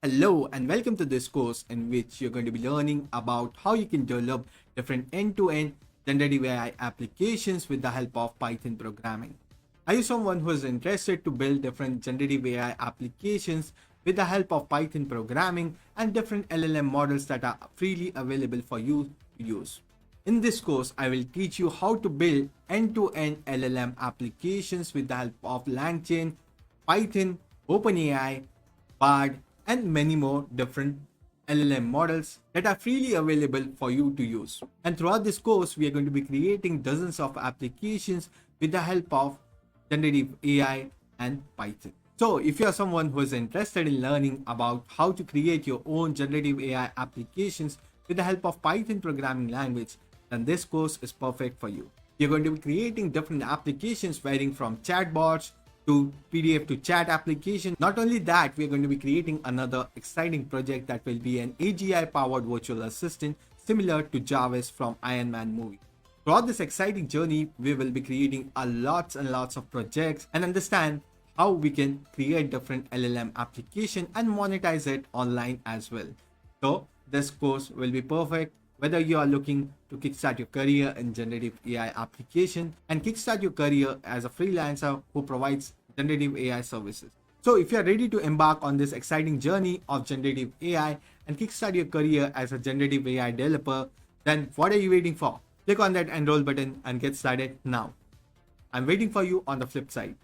Hello and welcome to this course in which you're going to be learning about how you can develop different end-to-end generative AI applications with the help of Python programming. Are you someone who is interested to build different generative AI applications with the help of Python programming and different LLM models that are freely available for you to use? In this course, I will teach you how to build end-to-end LLM applications with the help of LangChain, Python, OpenAI, Bard, and many more different LLM models that are freely available for you to use. And throughout this course, we are going to be creating dozens of applications with the help of generative AI and Python. So if you are someone who is interested in learning about how to create your own generative AI applications with the help of Python programming language, then this course is perfect for you. You're going to be creating different applications varying from chatbots to PDF to chat application. Not only that, we're going to be creating another exciting project that will be an AGI powered virtual assistant similar to Jarvis from Iron Man movie. Throughout this exciting journey, we will be creating a lots and lots of projects and understand how we can create different LLM application and monetize it online as well. So this course will be perfect whether you are looking to kickstart your career in generative AI application and kickstart your career as a freelancer who provides generative AI services. So if you are ready to embark on this exciting journey of generative AI and kickstart your career as a generative AI developer, then what are you waiting for? Click on that enroll button and get started now. I'm waiting for you on the flip side.